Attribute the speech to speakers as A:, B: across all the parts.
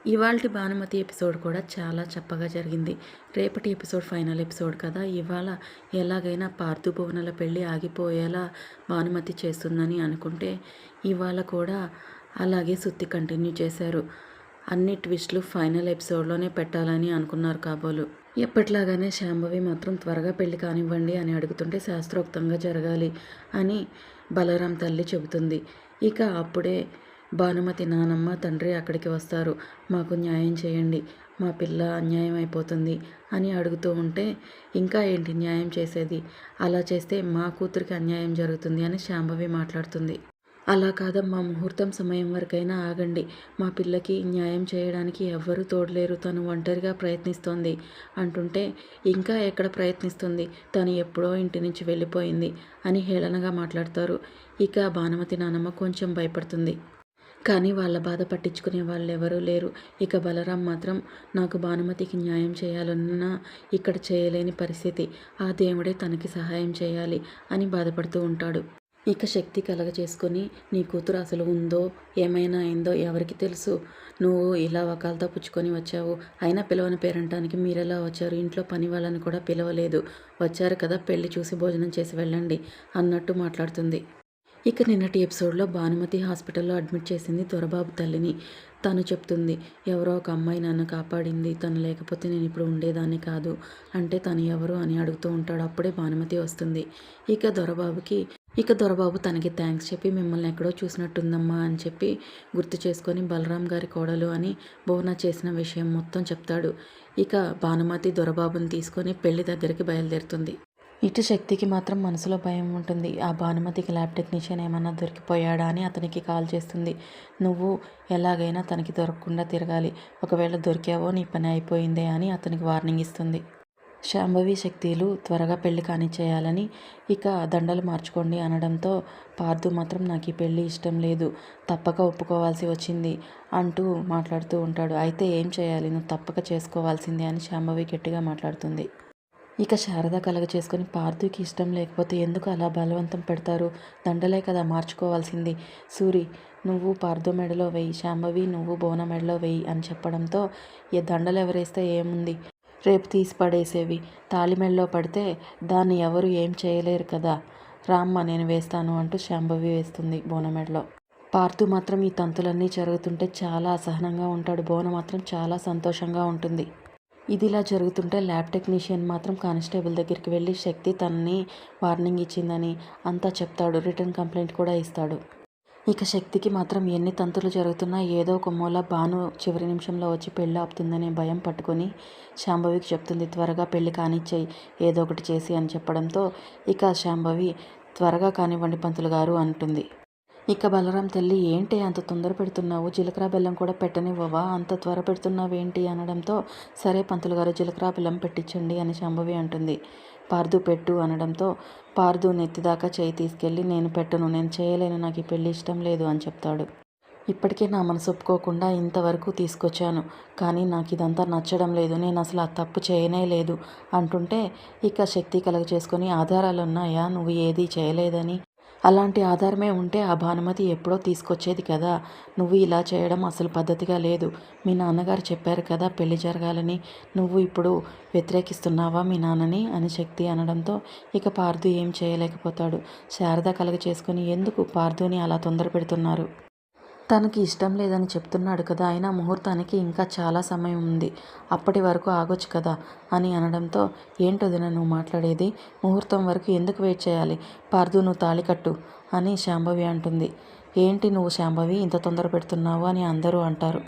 A: ఇవాల్టి భానుమతి ఎపిసోడ్ కూడా చాలా చప్పగా జరిగింది. రేపటి ఎపిసోడ్ ఫైనల్ ఎపిసోడ్ కదా! ఇవాళ ఎలాగైనా పార్థు భువనల పెళ్ళి ఆగిపోయేలా భానుమతి చేస్తుందని అనుకుంటే, ఇవాళ కూడా అలాగే సుత్తి కంటిన్యూ చేశారు. అన్ని ట్విస్టులు ఫైనల్ ఎపిసోడ్లోనే పెట్టాలని అనుకున్నారు కాబోలు. ఎప్పట్లాగానే శాంభవి మాత్రం త్వరగా పెళ్లి కానివ్వండి అని అడుగుతుంటే శాస్త్రోక్తంగా జరగాలి అని బలరాం తల్లి చెబుతుంది. ఇక అప్పుడే భానుమతి నానమ్మ తండ్రి అక్కడికి వస్తారు. మాకు న్యాయం చేయండి, మా పిల్ల అన్యాయం అయిపోతుంది అని అడుగుతూ ఉంటే, ఇంకా ఏంటి న్యాయం చేసేది, అలా చేస్తే మా కూతురికి అన్యాయం జరుగుతుంది అని శాంభవి మాట్లాడుతుంది. అలా కాదమ్మా, ముహూర్తం సమయం వరకైనా ఆగండి, మా పిల్లకి న్యాయం చేయడానికి ఎవ్వరూ తోడలేరు, తను ఒంటరిగా ప్రయత్నిస్తోంది అంటుంటే, ఇంకా ఎక్కడ ప్రయత్నిస్తుంది, తను ఎప్పుడో ఇంటి నుంచి వెళ్ళిపోయింది అని హేళనగా మాట్లాడతారు. ఇక భానుమతి నానమ్మ కొంచెం భయపడుతుంది. కానీ వాళ్ళ బాధ పట్టించుకునే వాళ్ళెవరూ లేరు. ఇక బలరాం మాత్రం నాకు భానుమతికి న్యాయం చేయాలన్నా ఇక్కడ చేయలేని పరిస్థితి, ఆ దేవుడే తనకి సహాయం చేయాలి అని బాధపడుతూ ఉంటాడు. ఇక శక్తి కలగచేసుకొని, నీ కూతురు అసలు ఉందో ఏమైనా అయిందో ఎవరికి తెలుసు, నువ్వు ఇలా వకాలతో పుచ్చుకొని వచ్చావు, అయినా పిలవని పేరంటానికి మీరెలా వచ్చారు, ఇంట్లో పని వాళ్ళని కూడా పిలవలేదు, వచ్చారు కదా పెళ్లి చూసి భోజనం చేసి వెళ్ళండి అన్నట్టు మాట్లాడుతుంది. ఇక నిన్నటి ఎపిసోడ్లో భానుమతి హాస్పిటల్లో అడ్మిట్ చేసింది దొరబాబు తల్లిని. తను చెప్తుంది, ఎవరో ఒక అమ్మాయి నన్ను కాపాడింది, తను లేకపోతే నేను ఇప్పుడు ఉండేదాన్ని కాదు అంటే తను ఎవరు అని అడుగుతూ ఉంటాడు. అప్పుడే భానుమతి వస్తుంది. ఇక దొరబాబు తనకి థ్యాంక్స్ చెప్పి, మిమ్మల్ని ఎక్కడో చూసినట్టుందమ్మా అని చెప్పి గుర్తు చేసుకొని బలరాం గారి కోడలు అని భువన చేసిన విషయం మొత్తం చెప్తాడు. ఇక భానుమతి దొరబాబుని తీసుకొని పెళ్లి దగ్గరికి బయలుదేరుతుంది. ఇటు శక్తికి మాత్రం మనసులో భయం ఉంటుంది. ఆ భానుమతికి ల్యాబ్ టెక్నీషియన్ ఏమన్నా దొరికిపోయాడా అని అతనికి కాల్ చేస్తుంది. నువ్వు ఎలాగైనా తనకి దొరకకుండా తిరగాలి, ఒకవేళ దొరికావో నీ పని అయిపోయిందే అని అతనికి వార్నింగ్ ఇస్తుంది. శాంభవి శక్తిలు త్వరగా పెళ్లి కానిచ్చేయాలని ఇక దండలు మార్చుకోండి అనడంతో, పార్థు మాత్రం నాకు ఈ పెళ్ళి ఇష్టం లేదు, తప్పక ఒప్పుకోవాల్సి వచ్చింది అంటూ మాట్లాడుతూ ఉంటాడు. అయితే ఏం చేయాలి, నువ్వు తప్పక చేసుకోవాల్సిందే అని శాంభవి గట్టిగా మాట్లాడుతుంది. ఇక శారద కలగ చేసుకొని, పార్థుకి ఇష్టం లేకపోతే ఎందుకు అలా బలవంతం పెడతారు, దండలే కదా మార్చుకోవాల్సింది, సూరి నువ్వు పార్థు మెడలో వెయ్యి, శాంభవి నువ్వు భువన మెడలో వెయ్యి అని చెప్పడంతో, ఏ దండలు ఎవరేస్తే ఏముంది, రేపు తీసి పడేసేవి, తాళి మెడలో పడితే దాన్ని ఎవరు ఏం చేయలేరు కదా, రామ్మ నేను వేస్తాను అంటూ శాంభవి వేస్తుంది భువన మెడలో. పార్థు మాత్రం ఈ తంతులన్నీ జరుగుతుంటే చాలా అసహనంగా ఉంటాడు. భువన మాత్రం చాలా సంతోషంగా ఉంటుంది. ఇదిలా జరుగుతుంటే ల్యాబ్ టెక్నీషియన్ మాత్రం కానిస్టేబుల్ దగ్గరికి వెళ్ళి శక్తి తనని వార్నింగ్ ఇచ్చిందని అంతా చెప్తాడు. రిటర్న్ కంప్లైంట్ కూడా ఇస్తాడు. ఇక శక్తికి మాత్రం ఎన్ని తంతులు జరుగుతున్నా ఏదో ఒక మూల భాను చివరి నిమిషంలో వచ్చి పెళ్ళి ఆపుతుందనే భయం పట్టుకొని శాంభవికి చెప్తుంది, త్వరగా పెళ్ళి కానిచ్చేయి ఏదో ఒకటి చేసి అని చెప్పడంతో, ఇక శాంభవి త్వరగా కానివ్వండి పంతులు గారు అంటుంది. ఇక బలరాం తల్లి, ఏంటి అంత తొందర పెడుతున్నావు, జీలకర్ర బెల్లం కూడా పెట్టనివ్వవా, అంత త్వర పెడుతున్నావేంటి అనడంతో, సరే పంతులు గారు జీలకర్ర బెల్లం పెట్టించండి అని శాంభవి అంటుంది. పార్థు పెట్టు అనడంతో, పార్థు నెత్తిదాకా చేయి తీసుకెళ్ళి, నేను పెట్టను, నేను చేయలేను, నాకు ఈ పెళ్ళి ఇష్టం లేదు అని చెప్తాడు. ఇప్పటికే నా మనసు ఒప్పుకోకుండా ఇంతవరకు తీసుకొచ్చాను, కానీ నాకు ఇదంతా నచ్చడం లేదు, నేను అసలు ఆ తప్పు చేయనే లేదు అంటుంటే, ఇక శక్తి కలగ చేసుకొని, ఆధారాలు ఉన్నాయా నువ్వు ఏదీ చేయలేదని, అలాంటి ఆధారమే ఉంటే ఆ భానుమతి ఎప్పుడో తీసుకొచ్చేది కదా, నువ్వు ఇలా చేయడం అసలు పద్ధతిగా లేదు, మీ నాన్నగారు చెప్పారు కదా పెళ్లి జరగాలని, నువ్వు ఇప్పుడు వ్యతిరేకిస్తున్నావా మీ నాన్నని అని శక్తి అనడంతో, ఇక పార్థు ఏం చేయలేకపోతాడు. శారద కలగ చేసుకొని, ఎందుకు పార్థుని అలా తొందర పెడుతున్నారు, తనకి ఇష్టం లేదని చెప్తున్నాడు కదా, అయినా ముహూర్తానికి ఇంకా చాలా సమయం ఉంది, అప్పటి వరకు ఆగొచ్చు కదా అని అనడంతో, ఏంటొదిన నువ్వు మాట్లాడేది, ముహూర్తం వరకు ఎందుకు వెయిట్ చేయాలి, పార్థు నువ్వు తాళి కట్టు అని శాంభవి అంటుంది. ఏంటి నువ్వు శాంభవి ఇంత తొందర పెడుతున్నావు అని అందరూ అంటారు.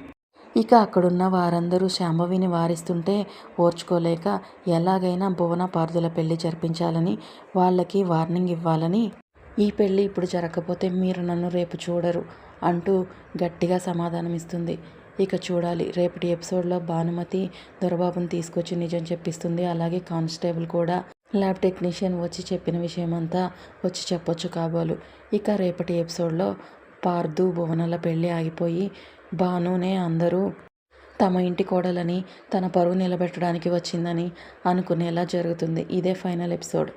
A: ఇక అక్కడున్న వారందరూ శాంభవిని వారిస్తుంటే ఓర్చుకోలేక, ఎలాగైనా భువన పార్థుల పెళ్లి జరిపించాలని, వాళ్ళకి వార్నింగ్ ఇవ్వాలని, ఈ పెళ్ళి ఇప్పుడు జరగకపోతే మీరు నన్ను రేపు చూడరు అంటూ గట్టిగా సమాధానం ఇస్తుంది. ఇక చూడాలి రేపటి ఎపిసోడ్లో భానుమతి దొరబాబుని తీసుకొచ్చి నిజం చెప్పిస్తుంది. అలాగే కానిస్టేబుల్ కూడా ల్యాబ్ టెక్నీషియన్ వచ్చి చెప్పిన విషయమంతా వచ్చి చెప్పొచ్చు కాబోలు. ఇక రేపటి ఎపిసోడ్లో పార్థు భువనల పెళ్ళి ఆగిపోయి భానునే అందరూ తమ ఇంటి కోడలని, తన పరువు నిలబెట్టడానికి వచ్చిందని అనుకునేలా జరుగుతుంది. ఇదే ఫైనల్ ఎపిసోడ్.